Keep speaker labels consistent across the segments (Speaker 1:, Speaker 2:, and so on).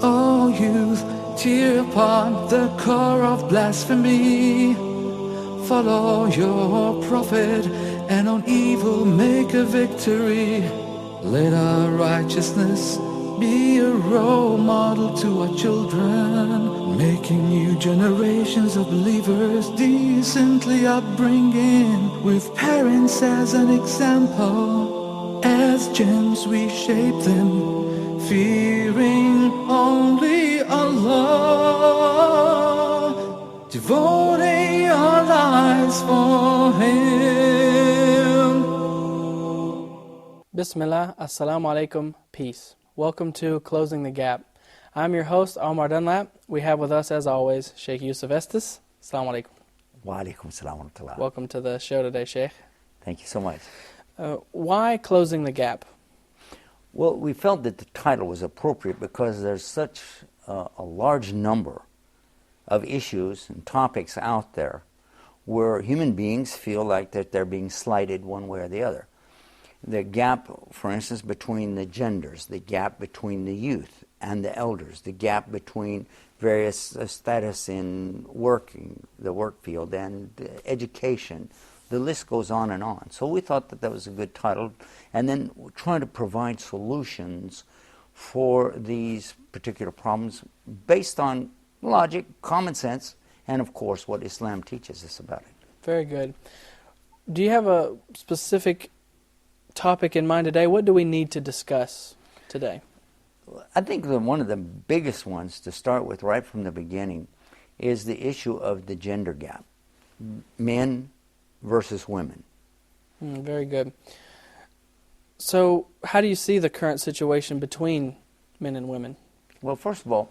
Speaker 1: O youth, tear upon the core of blasphemy. Follow your prophet, and on evil make a victory. Let our righteousness be a role model to our children, making new generations of believers decently upbringing, with parents as an example. As gems we shape them, fearing only Allah, devoting our lives for Him.
Speaker 2: Bismillah, Assalamu alaikum, peace. Welcome to Closing the Gap. I'm your host, Omar Dunlap. We have with us, as always, Sheikh Yusuf Estes. Assalamu alaikum.
Speaker 3: Wa alaikum assalam wa rahmatullah.
Speaker 2: Welcome to the show today, Sheikh.
Speaker 3: Thank you so much.
Speaker 2: Why Closing the Gap?
Speaker 3: Well, we felt that the title was appropriate because there's such a large number of issues and topics out there where human beings feel like that they're being slighted one way or the other. The gap, for instance, between the genders, the gap between the youth and the elders, the gap between various status in working, the work field, and education. The list goes on and on. So we thought that that was a good title. And then trying to provide solutions for these particular problems based on logic, common sense, and of course what Islam teaches us about it.
Speaker 2: Very good. Do you have a specific topic in mind today? What do we need to discuss today?
Speaker 3: I think that one of the biggest ones to start with right from the beginning is the issue of the gender gap. Men versus women.
Speaker 2: Very good. So how do you see the current situation between men and women?
Speaker 3: Well, first of all,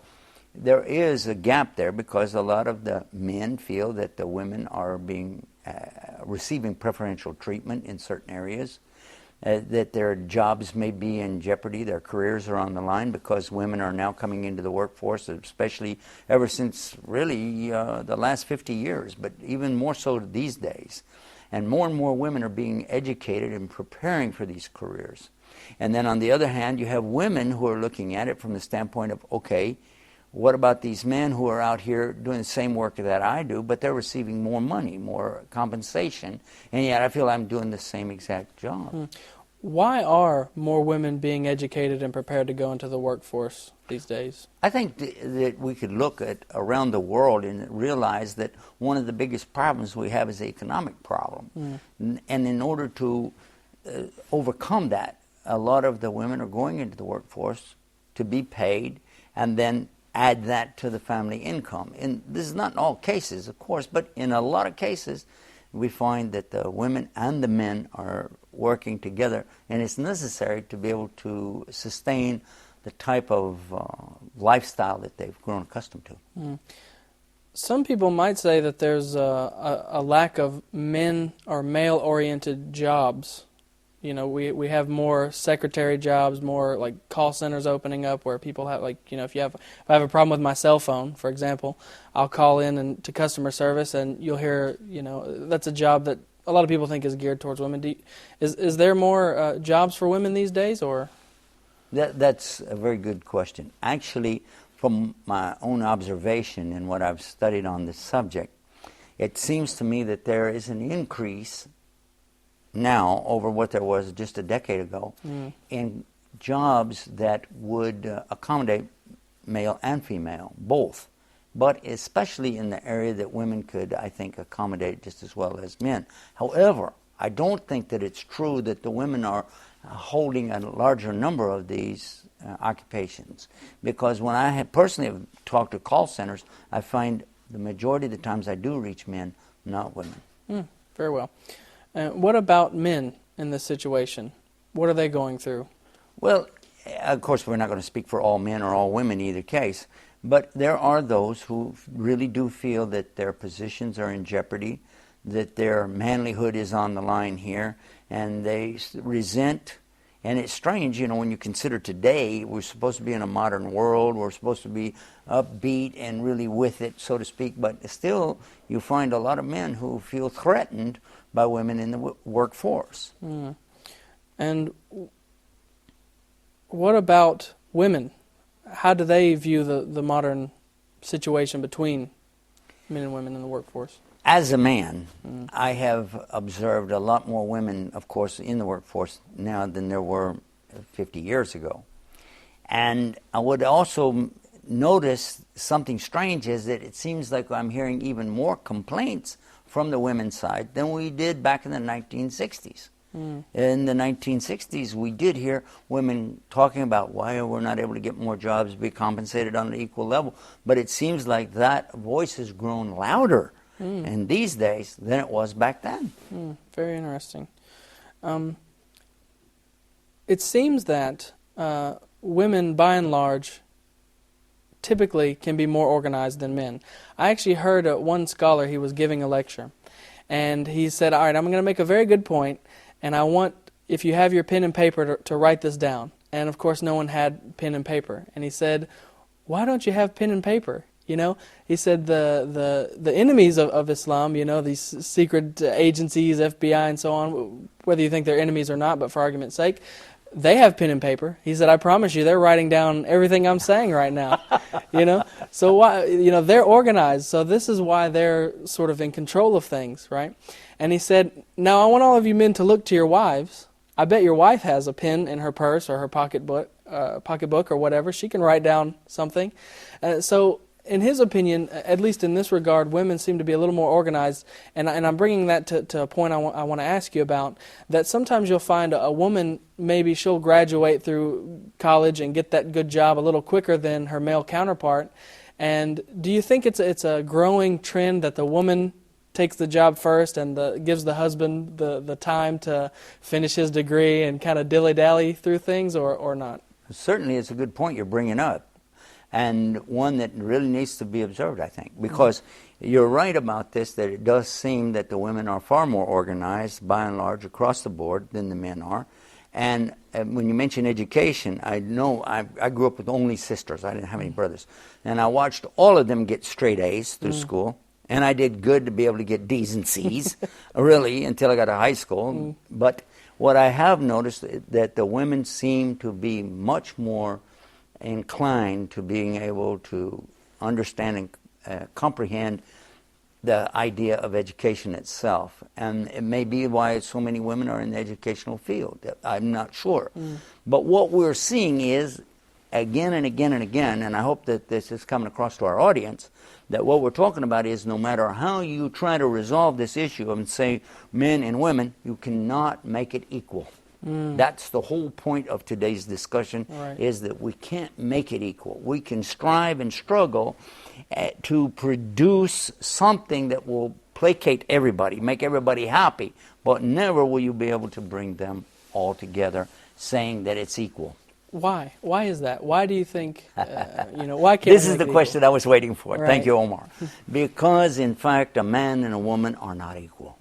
Speaker 3: there is a gap there because a lot of the men feel that the women are being receiving preferential treatment in certain areas, that their jobs may be in jeopardy, their careers are on the line because women are now coming into the workforce, especially ever since really the last 50 years, but even more so these days. And more women are being educated and preparing for these careers. And then on the other hand, you have women who are looking at it from the standpoint of, okay, what about these men who are out here doing the same work that I do, but they're receiving more money, more compensation, and yet I feel I'm doing the same exact job.
Speaker 2: Why are more women being educated and prepared to go into the workforce these days?
Speaker 3: I think that we could look at around the world and realize that one of the biggest problems we have is the economic problem. And in order to overcome that, a lot of the women are going into the workforce to be paid and then add that to the family income. And this is not in all cases, of course, but in a lot of cases, we find that the women and the men are working together, and it's necessary to be able to sustain the type of lifestyle that they've grown accustomed to.
Speaker 2: Some people might say that there's a lack of men or male-oriented jobs. You know, we have more secretary jobs, more like call centers opening up where people have, like, you know, if I have a problem with my cell phone, for example, I'll call in to customer service and you'll hear, you know, that's a job that a lot of people think is geared towards women. Is there more jobs for women these days, or?
Speaker 3: That's a very good question. Actually, from my own observation and what I've studied on this subject, it seems to me that there is an increase now over what there was just a decade ago in jobs that would accommodate male and female, both, but especially in the area that women could, I think, accommodate just as well as men. However, I don't think that it's true that the women are holding a larger number of these occupations, because when I have personally have talked to call centers, I find the majority of the times I do reach men, not women.
Speaker 2: Very well. What about men in this situation? What are they going through?
Speaker 3: Well, of course, we're not going to speak for all men or all women in either case, but there are those who really do feel that their positions are in jeopardy, that their manlyhood is on the line here, and they resent. And it's strange, you know, when you consider today, we're supposed to be in a modern world, we're supposed to be upbeat and really with it, so to speak, but still you find a lot of men who feel threatened by women in the workforce.
Speaker 2: And what about women? how do they view the modern situation between men and women in the workforce?
Speaker 3: As a man, I have observed a lot more women, of course, in the workforce now than there were 50 years ago. And I would also notice something strange is that it seems like I'm hearing even more complaints from the women's side than we did back in the 1960s. In the 1960s, we did hear women talking about why we're not able to get more jobs, be compensated on an equal level. But it seems like that voice has grown louder in these days than it was back then.
Speaker 2: Very interesting. It seems that women, by and large, typically can be more organized than men. I actually heard one scholar, he was giving a lecture, and he said, all right, I'm going to make a very good point, and I want, if you have your pen and paper, to write this down. And of course no one had pen and paper. And he said, why don't you have pen and paper? You know, he said the enemies of Islam, you know, these secret agencies, FBI and so on, whether you think they're enemies or not, but for argument's sake, they have pen and paper. He said, I promise you, they're writing down everything I'm saying right now. You know, so why, you know, they're organized. So this is why they're sort of in control of things, right? And he said, now I want all of you men to look to your wives. I bet your wife has a pen in her purse or her pocketbook or whatever. She can write down something. So in his opinion, at least in this regard, women seem to be a little more organized. And I'm bringing that to a point I want to ask you about, that sometimes you'll find a woman, maybe she'll graduate through college and get that good job a little quicker than her male counterpart. And do you think it's a growing trend that the woman takes the job first and gives the husband the time to finish his degree and kind of dilly-dally through things, or not?
Speaker 3: Certainly it's a good point you're bringing up, and one that really needs to be observed, I think, because you're right about this, that it does seem that the women are far more organized, by and large, across the board than the men are. And when you mention education, I know I grew up with only sisters. I didn't have any brothers. And I watched all of them get straight A's through school. And I did good to be able to get D's and C's, really, until I got to high school. But what I have noticed is that the women seem to be much more inclined to being able to understand and comprehend the idea of education itself. And it may be why so many women are in the educational field. I'm not sure. But what we're seeing is, again and again and again, and I hope that this is coming across to our audience, that what we're talking about is no matter how you try to resolve this issue of, say, men and women, you cannot make it equal. That's the whole point of today's discussion, is that we can't make it equal. We can strive and struggle to produce something that will placate everybody, make everybody happy, but never will you be able to bring them all together saying that it's equal.
Speaker 2: Why? Why is that? Why do you think, why can't
Speaker 3: This is the question I was waiting for.
Speaker 2: Right.
Speaker 3: Thank you, Omar. Because, in fact, a man and a woman are not equal.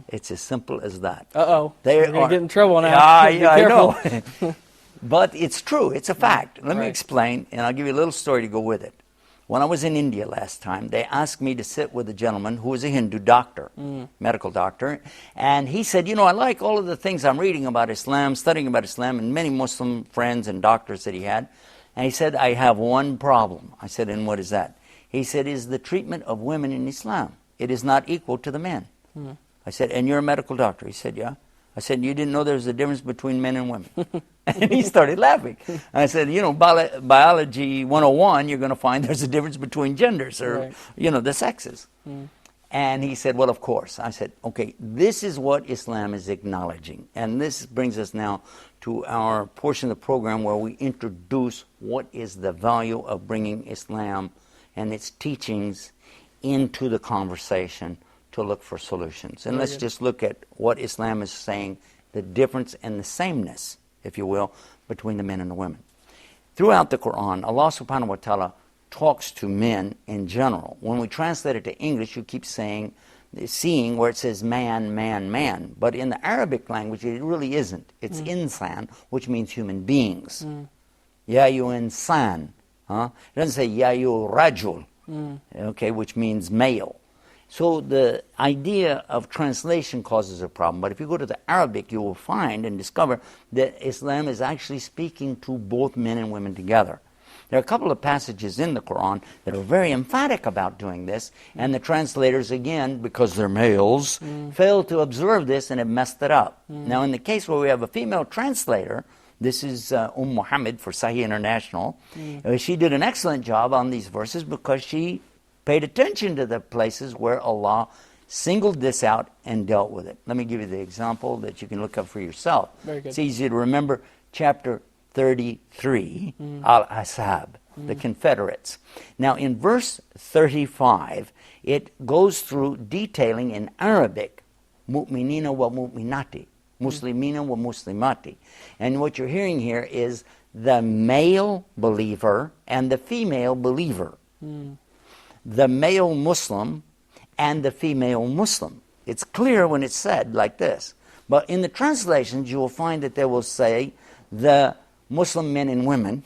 Speaker 3: It's as simple as that.
Speaker 2: Uh-oh.
Speaker 3: We're
Speaker 2: going to get in trouble now.
Speaker 3: Yeah, I know. But it's true. It's a fact. Let me explain, and I'll give you a little story to go with it. When I was in India last time, they asked me to sit with a gentleman who was a Hindu doctor, medical doctor, and he said, I like all of the things I'm reading about Islam, studying about Islam, and many Muslim friends and doctors that he had. And he said, I have one problem. I said, and what is that? He said, is the treatment of women in Islam. It is not equal to the men. I said, and you're a medical doctor? He said, yeah. I said, you didn't know there was a difference between men and women? And he started laughing. I said, biology 101, you're going to find there's a difference between genders, or, the sexes. And he said, well, of course. I said, okay, this is what Islam is acknowledging. And this brings us now to our portion of the program where we introduce what is the value of bringing Islam and its teachings into the conversation to look for solutions. And let's just look at what Islam is saying, the difference and the sameness, if you will, between the men and the women. Throughout the Quran, Allah subhanahu wa ta'ala talks to men in general. When we translate it to English, you keep seeing where it says man, man, man. But in the Arabic language, it really isn't. It's insan, which means human beings. Ya yu insan. It doesn't say ya yu rajul, which means male. So the idea of translation causes a problem. But if you go to the Arabic, you will find and discover that Islam is actually speaking to both men and women together. There are a couple of passages in the Quran that are very emphatic about doing this, and the translators, again, because they're males, fail to observe this and have messed it up. Now, in the case where we have a female translator, this is Muhammad for Sahih International, she did an excellent job on these verses because she paid attention to the places where Allah singled this out and dealt with it. Let me give you the example that you can look up for yourself.
Speaker 2: Very good.
Speaker 3: It's easy to remember. Chapter 33, Al-Ashab, the Confederates. Now, in verse 35, it goes through detailing in Arabic, mu'minina wa mu'minati, muslimina wa muslimati. And what you're hearing here is the male believer and the female believer. The male Muslim and the female Muslim. It's clear when it's said like this. But in the translations, you will find that they will say the Muslim men and women,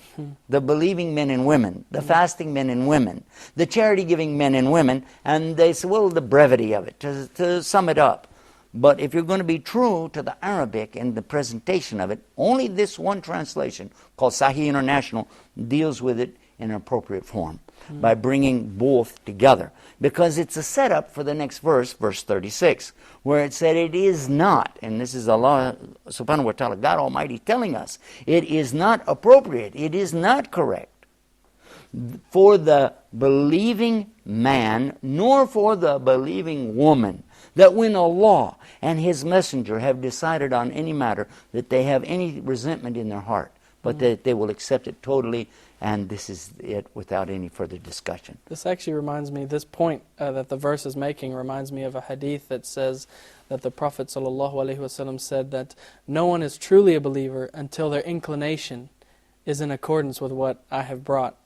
Speaker 3: the believing men and women, the fasting men and women, the charity-giving men and women, and they say, well, the brevity of it, to sum it up. But if you're going to be true to the Arabic and the presentation of it, only this one translation, called Sahih International, deals with it in an appropriate form, by bringing both together. Because it's a setup for the next verse, verse 36, where it said it is not, and this is Allah subhanahu wa ta'ala, God Almighty telling us, it is not appropriate, it is not correct for the believing man, nor for the believing woman, that when Allah and His Messenger have decided on any matter, that they have any resentment in their heart, but that they will accept it totally, and this is it without any further discussion.
Speaker 2: This actually reminds me, this point that the verse is making reminds me of a hadith that says that the Prophet ﷺ said that no one is truly a believer until their inclination is in accordance with what I have brought.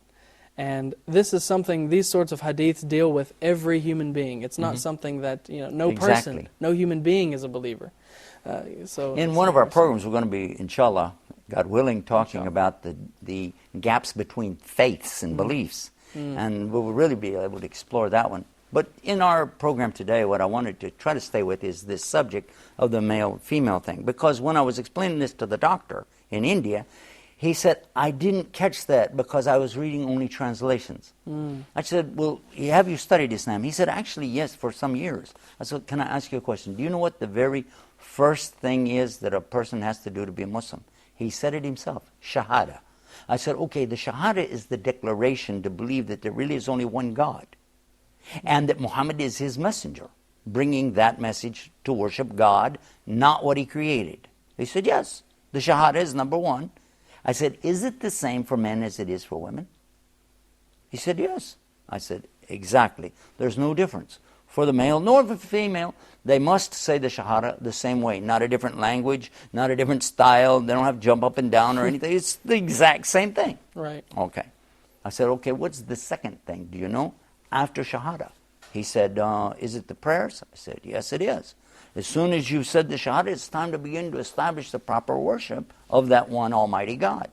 Speaker 2: And this is something, these sorts of hadiths deal with every human being. It's not something that, no person, no human being is a believer. So
Speaker 3: in one of our programs, we're going to be, inshallah, God willing, talking about the gaps between faiths and beliefs. And we will really be able to explore that one. But in our program today, what I wanted to try to stay with is this subject of the male-female thing. Because when I was explaining this to the doctor in India, he said, I didn't catch that because I was reading only translations. I said, well, have you studied Islam? He said, actually, yes, for some years. I said, can I ask you a question? Do you know what the very first thing is that a person has to do to be a Muslim? He said it himself, Shahada. I said, okay, the Shahada is the declaration to believe that there really is only one God, and that Muhammad is His messenger, bringing that message to worship God, not what He created. He said, yes, the Shahada is number one. I said, is it the same for men as it is for women? He said, yes. I said, exactly. There's no difference. For the male nor for the female, they must say the Shahada the same way. Not a different language, not a different style. They don't have to jump up and down or anything. It's the exact same thing.
Speaker 2: Right.
Speaker 3: Okay. I said, okay, what's the second thing? Do you know? After Shahada. He said, is it the prayers? I said, yes, it is. As soon as you've said the Shahada, it's time to begin to establish the proper worship of that one Almighty God.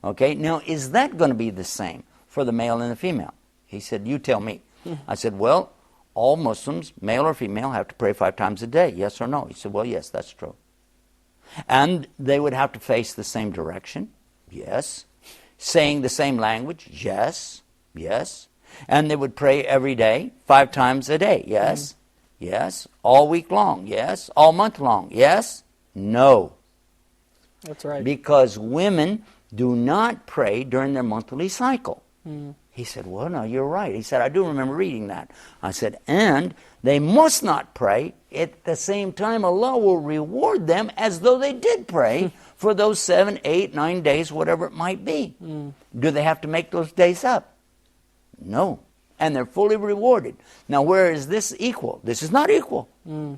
Speaker 3: Okay, now is that going to be the same for the male and the female? He said, you tell me. I said, well, all Muslims, male or female, have to pray 5 times a day, yes or no? He said, well, yes, that's true. And they would have to face the same direction, yes. Saying the same language, yes, yes. And they would pray every day, 5 times a day, yes. Yes. All week long, yes. All month long, yes. No.
Speaker 2: That's right.
Speaker 3: Because women do not pray during their monthly cycle. He said, well, no, you're right. He said, I do remember reading that. I said, and they must not pray. At the same time, Allah will reward them as though they did pray for those 7, 8, 9 days, whatever it might be. Do they have to make those days up? No. And they're fully rewarded. Now, where is this equal? This is not equal.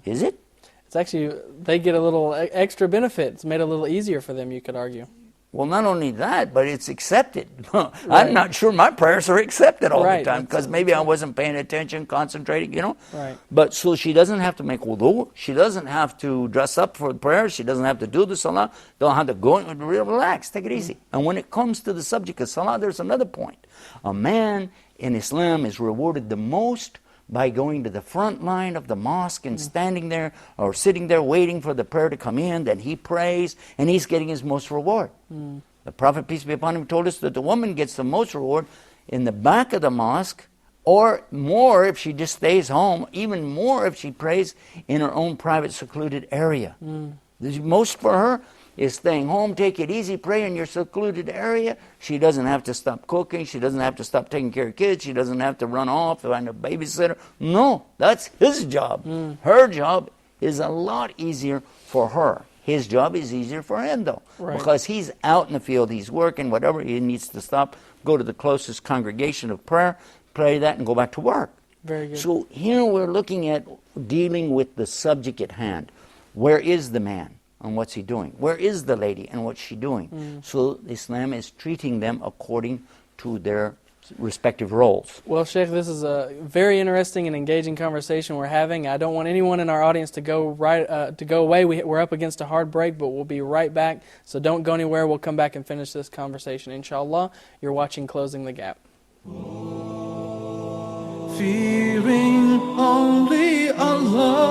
Speaker 3: Is it?
Speaker 2: It's actually, they get a little extra benefit. It's made a little easier for them, you could argue.
Speaker 3: Well, not only that, but it's accepted. I'm not sure my prayers are accepted all the time because maybe I wasn't paying attention, concentrating,
Speaker 2: Right.
Speaker 3: But so she doesn't have to make wudu. She doesn't have to dress up for the prayers. She doesn't have to do the salah. Don't have to go and relax. Take it easy. And when it comes to the subject of salah, there's another point. A man in Islam is rewarded the most by going to the front line of the mosque and standing there or sitting there waiting for the prayer to come in. Then he prays and he's getting his most reward. The Prophet, peace be upon him, told us that the woman gets the most reward in the back of the mosque, or more if she just stays home, even more if she prays in her own private secluded area. The most for her is staying home, take it easy, pray in your secluded area. She doesn't have to stop cooking. She doesn't have to stop taking care of kids. She doesn't have to run off, find a babysitter. No, that's his job. Her job is a lot easier for her. His job is easier for him, though, because he's out in the field, he's working, whatever, he needs to stop, go to the closest congregation of prayer, pray that, and go back to work.
Speaker 2: Very good.
Speaker 3: So here we're looking at dealing with the subject at hand. Where is the man and what's he doing? Where is the lady and what's she doing? So Islam is treating them according to their respective roles.
Speaker 2: Well, Sheikh, this is a very interesting and engaging conversation we're having. I don't want anyone in our audience to go away. We're up against a hard break, but we'll be right back. So don't go anywhere. We'll come back and finish this conversation, inshallah. You're watching Closing the Gap.
Speaker 1: Fearing only Allah,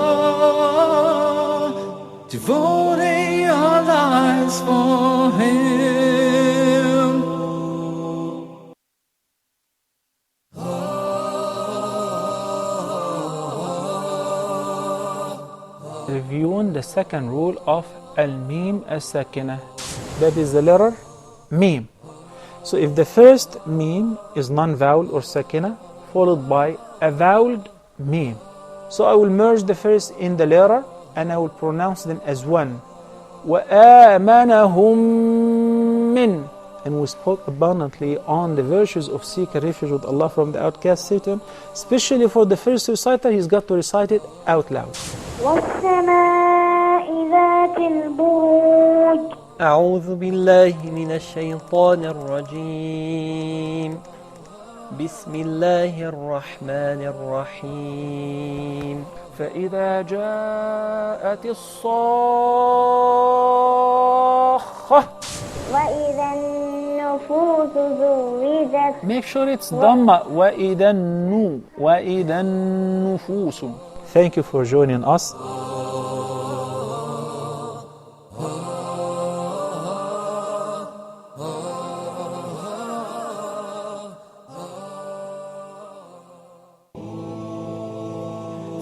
Speaker 1: devoting our lives for Him.
Speaker 4: Reviewing the second rule of al-mim as-sakina. That is the letter mim. So if the first mim is non-vowel or sakina, followed by a voweled mim. So I will merge the first in the letter and I will pronounce them as one. وَآمَنَهُمْ مِنْ. And we spoke abundantly on the virtues of seeking refuge with Allah from the outcast Satan. Especially for the first reciter, he's got to recite it out loud.
Speaker 5: وَالسَّمَاءِ ذَاتِ الْبُرُوجِ.
Speaker 6: أعوذ بالله من الشيطان الرجيم. بسم الله الرحمن الرحيم. فإذا جاءت الصاخة.
Speaker 5: وَإِذَا النُّفُوسُ زُوِّجَتْ.
Speaker 4: Make sure it's Dhamma. وَإِذَا النُّفُوسُ. Thank you for joining us.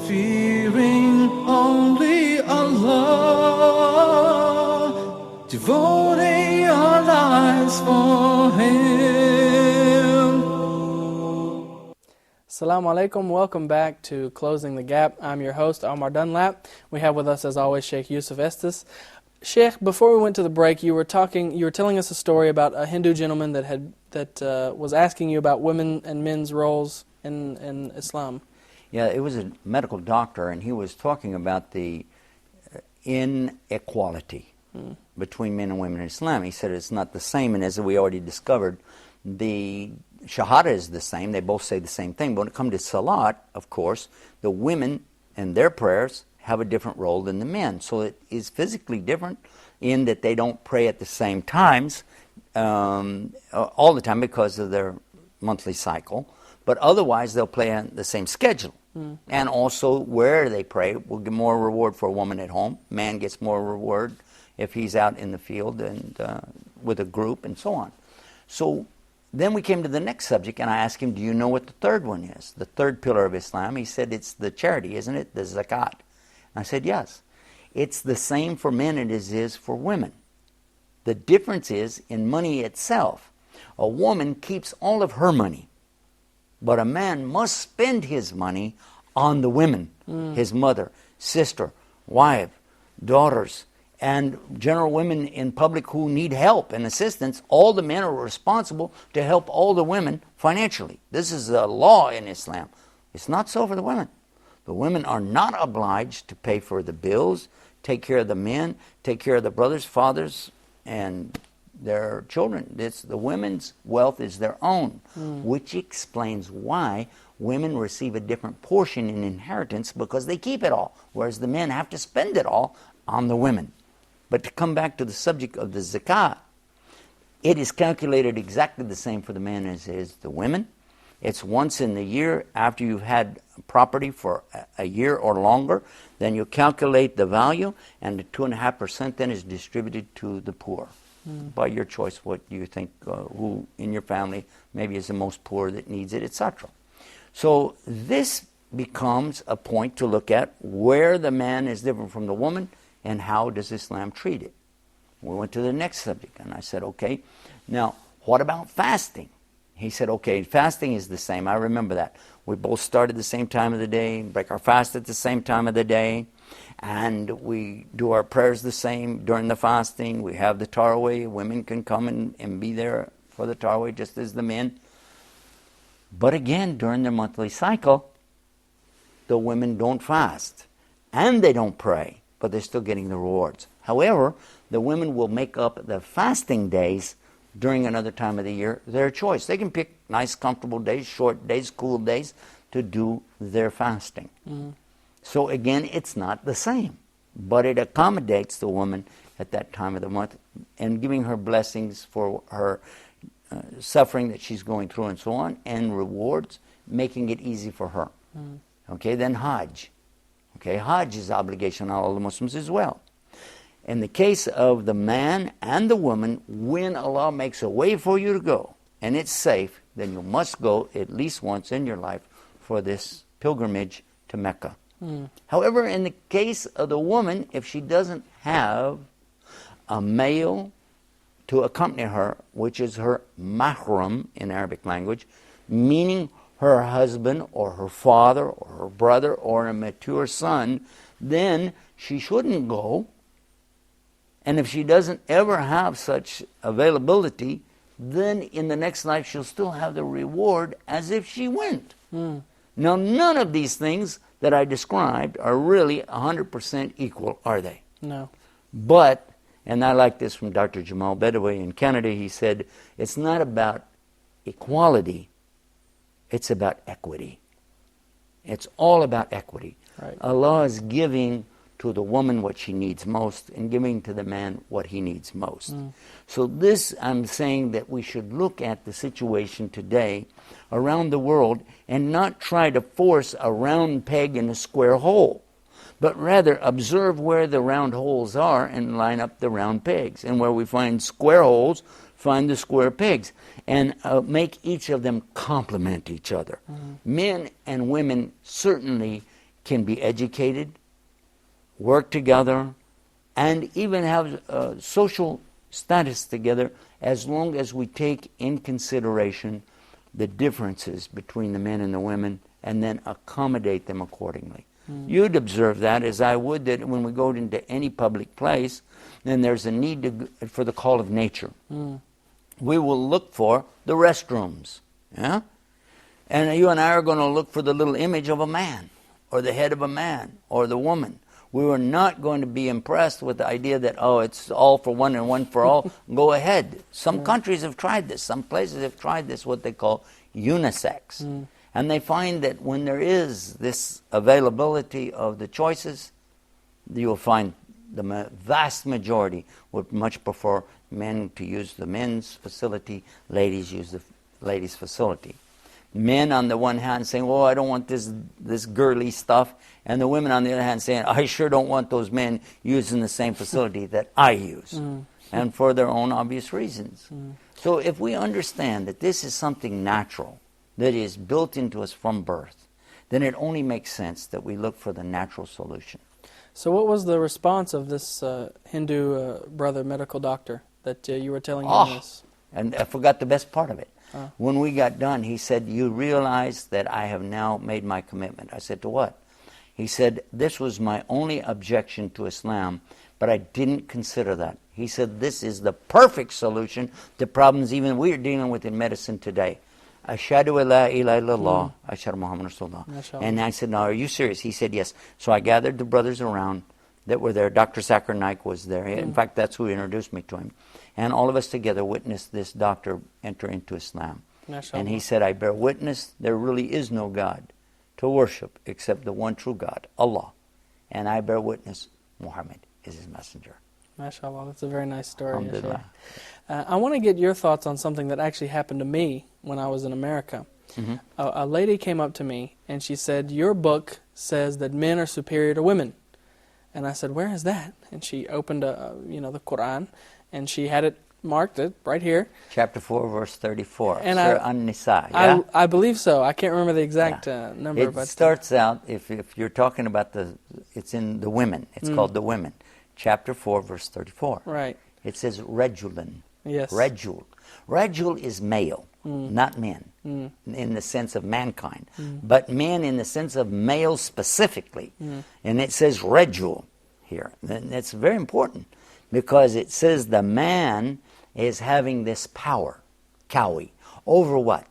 Speaker 1: Fearing only Allah, devoting our lives for Him.
Speaker 2: Assalamu alaikum. Welcome back to Closing the Gap. I'm your host, Omar Dunlap. We have with us, as always, Sheikh Yusuf Estes. Sheikh, before we went to the break, you were telling us a story about a Hindu gentleman that was asking you about women and men's roles in Islam.
Speaker 3: Yeah, it was a medical doctor, and he was talking about the inequality between men and women in Islam. He said it's not the same, and as we already discovered, the Shahada is the same. They both say the same thing. But when it comes to Salat, of course, the women and their prayers have a different role than the men. So it is physically different in that they don't pray at the same times all the time because of their monthly cycle. But otherwise, they'll play on the same schedule. And also, where they pray will get more reward for a woman at home. Man gets more reward if he's out in the field and with a group and so on. So then we came to the next subject, and I asked him, do you know what the third one is? The third pillar of Islam. He said, it's the charity, isn't it? The zakat. I said, yes. It's the same for men as it is for women. The difference is in money itself. A woman keeps all of her money. But a man must spend his money on the women, his mother, sister, wife, daughters, and general women in public who need help and assistance. All the men are responsible to help all the women financially. This is a law in Islam. It's not so for the women. The women are not obliged to pay for the bills, take care of the men, take care of the brothers, fathers, and their children. The women's wealth is their own, which explains why women receive a different portion in inheritance because they keep it all, whereas the men have to spend it all on the women. But to come back to the subject of the zakah, it is calculated exactly the same for the men as it is the women. It's once in the year after you've had property for a year or longer, then you calculate the value, and the 2.5% then is distributed to the poor. by your choice what you think, who in your family maybe is the most poor that needs it, etc. So this becomes a point to look at where the man is different from the woman and how does Islam treat it. We went to the next subject and I said, okay, now what about fasting? He said, okay, fasting is the same. I remember that. We both start at the same time of the day, break our fast at the same time of the day, and we do our prayers the same during the fasting. We have the Tarawih. Women can come and be there for the Tarawih just as the men. But again, during their monthly cycle, the women don't fast and they don't pray, but they're still getting the rewards. However, the women will make up the fasting days during another time of the year their choice. They can pick nice, comfortable days, short days, cool days to do their fasting. So again, it's not the same, but it accommodates the woman at that time of the month and giving her blessings for her suffering that she's going through and so on, and rewards, making it easy for her. Okay, then Hajj. Okay, Hajj is obligation on all the Muslims as well. In the case of the man and the woman, when Allah makes a way for you to go, and it's safe, then you must go at least once in your life for this pilgrimage to Mecca. However, in the case of the woman, if she doesn't have a male to accompany her, which is her mahram in Arabic language, meaning her husband or her father or her brother or a mature son, then she shouldn't go. And if she doesn't ever have such availability, then in the next life she'll still have the reward as if she went. Now, none of these things that I described are really 100% equal, are they?
Speaker 2: No.
Speaker 3: But, and I like this from Dr. Jamal Bedaway in Canada, he said, it's not about equality, it's about equity. It's all about equity.
Speaker 2: Right.
Speaker 3: Allah is giving to the woman what she needs most and giving to the man what he needs most. So this, I'm saying that we should look at the situation today around the world and not try to force a round peg in a square hole, but rather observe where the round holes are and line up the round pegs. And where we find square holes, find the square pegs. And make each of them complement each other. Men and women certainly can be educated, work together, and even have social status together, as long as we take in consideration the differences between the men and the women and then accommodate them accordingly. You'd observe that, as I would, that when we go into any public place, then there's a need for the call of nature. We will look for the restrooms, yeah? And you and I are going to look for the little image of a man, or the head of a man, or the woman. We were not going to be impressed with the idea that, oh, it's all for one and one for all. Go ahead. Some countries have tried this. Some places have tried this, what they call unisex. And they find that when there is this availability of the choices, you'll find the vast majority would much prefer men to use the men's facility, ladies use the ladies' facility. Men on the one hand saying, oh, I don't want this girly stuff, and the women on the other hand saying, I sure don't want those men using the same facility that I use, and for their own obvious reasons. So if we understand that this is something natural, that is built into us from birth, then it only makes sense that we look for the natural solution.
Speaker 2: So what was the response of this Hindu brother, medical doctor, that you were telling him this?
Speaker 3: And I forgot the best part of it. When we got done, he said, you realize that I have now made my commitment. I said, to what? He said, this was my only objection to Islam, but I didn't consider that. He said, this is the perfect solution to problems even we are dealing with in medicine today. Ashhadu an la ilaha illallah, ashhadu Muhammad Rasulullah. And I said, now, are you serious? He said, yes. So I gathered the brothers around that were there. Dr. Zakir Naik was there. In fact, that's who introduced me to him. And all of us together witnessed this doctor enter into Islam. And he said, I bear witness there really is no God to worship except the one true God, Allah. And I bear witness Muhammad is his messenger.
Speaker 2: MashaAllah, that's a very nice story.
Speaker 3: Alhamdulillah.
Speaker 2: I want to get your thoughts on something that actually happened to me when I was in America. A lady came up to me and she said, your book says that men are superior to women. And I said, where is that? And she opened the Quran, and she had it marked it right here.
Speaker 3: Chapter 4, verse 34.
Speaker 2: And
Speaker 3: Surah An-Nisa, yeah?
Speaker 2: I believe so. I can't remember the exact number.
Speaker 3: It
Speaker 2: but
Speaker 3: starts out, if you're talking about it's in the women. It's called the women. Chapter 4, verse 34.
Speaker 2: Right.
Speaker 3: It says Rajulun.
Speaker 2: Yes.
Speaker 3: Rajul. Rajul is male, not men, in the sense of mankind, but men in the sense of male specifically. And it says Rajul here. And that's very important because it says the man is having this power, kawi, over what?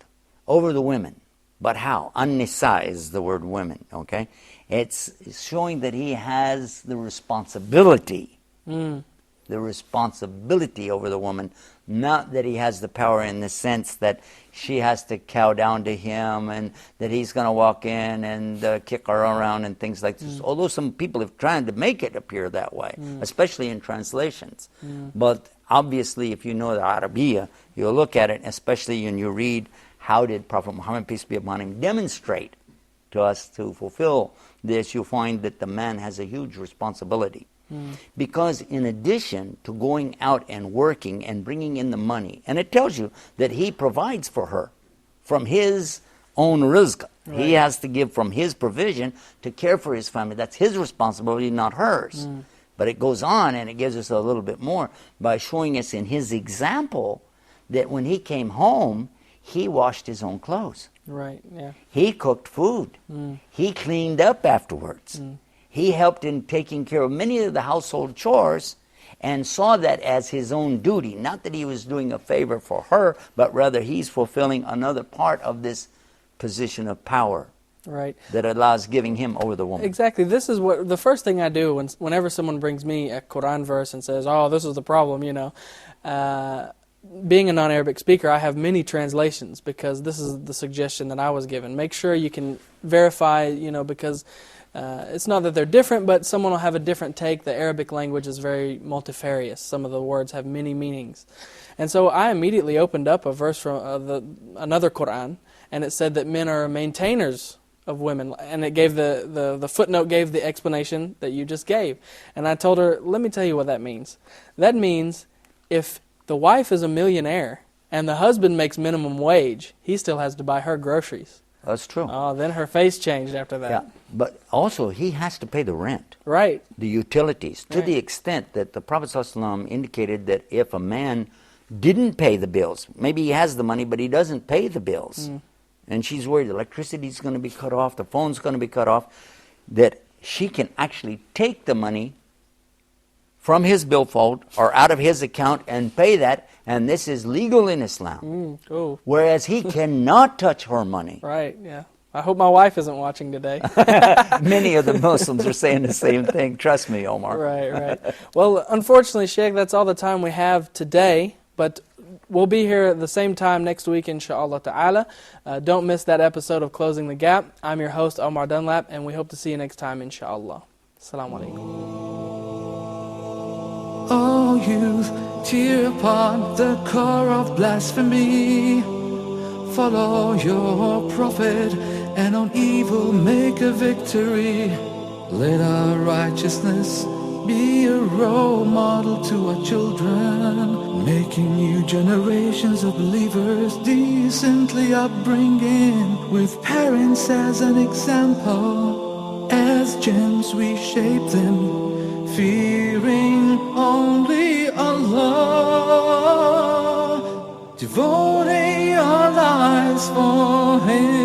Speaker 3: Over the women. But how? An-Nisa is the word women, okay? It's showing that he has the responsibility. The responsibility over the woman, not that he has the power in the sense that she has to cow down to him and that he's going to walk in and kick her around and things like this. Although some people have tried to make it appear that way, especially in translations. But obviously, if you know the Arabiya, you'll look at it, especially when you read how did Prophet Muhammad, peace be upon him, demonstrate to us to fulfill this, you'll find that the man has a huge responsibility. Because in addition to going out and working and bringing in the money, and it tells you that he provides for her from his own rizq. Right. He has to give from his provision to care for his family. That's his responsibility, not hers. But it goes on and it gives us a little bit more by showing us in his example that when he came home, he washed his own clothes.
Speaker 2: Right, yeah.
Speaker 3: He cooked food. He cleaned up afterwards. He helped in taking care of many of the household chores and saw that as his own duty. Not that he was doing a favor for her, but rather he's fulfilling another part of this position of power.
Speaker 2: Right.
Speaker 3: That allows giving him over the woman.
Speaker 2: Exactly. This is what the first thing I do whenever someone brings me a Quran verse and says, "Oh, this is the problem," you know. Being a non-Arabic speaker, I have many translations because this is the suggestion that I was given. Make sure you can verify, you know, because it's not that they're different, but someone will have a different take. The Arabic language is very multifarious. Some of the words have many meanings. And so I immediately opened up a verse from another Quran, and it said that men are maintainers of women. And it gave the footnote gave the explanation that you just gave. And I told her, let me tell you what that means. That means if the wife is a millionaire and the husband makes minimum wage, he still has to buy her groceries.
Speaker 3: That's true.
Speaker 2: Oh, then her face changed after that.
Speaker 3: Yeah, but also he has to pay the rent.
Speaker 2: Right.
Speaker 3: The utilities, to the extent that the Prophet ﷺ indicated that if a man didn't pay the bills, maybe he has the money, but he doesn't pay the bills, and she's worried the electricity's going to be cut off, the phone's going to be cut off, that she can actually take the money from his billfold or out of his account and pay that, and this is legal in Islam. Whereas he cannot touch her money.
Speaker 2: Right, yeah. I hope my wife isn't watching today.
Speaker 3: Many of the Muslims are saying the same thing. Trust me, Omar.
Speaker 2: Right. Well, unfortunately, Sheikh, that's all the time we have today, but we'll be here at the same time next week, inshaAllah ta'ala. Don't miss that episode of Closing the Gap. I'm your host, Omar Dunlap, and we hope to see you next time, inshaAllah. Assalamu alaikum.
Speaker 1: O youth, tear upon the core of blasphemy. Follow your prophet, and on evil make a victory. Let our righteousness be a role model to our children, making new generations of believers decently upbringing, with parents as an example. As gems we shape them, fearing only Allah, devoting our lives for Him.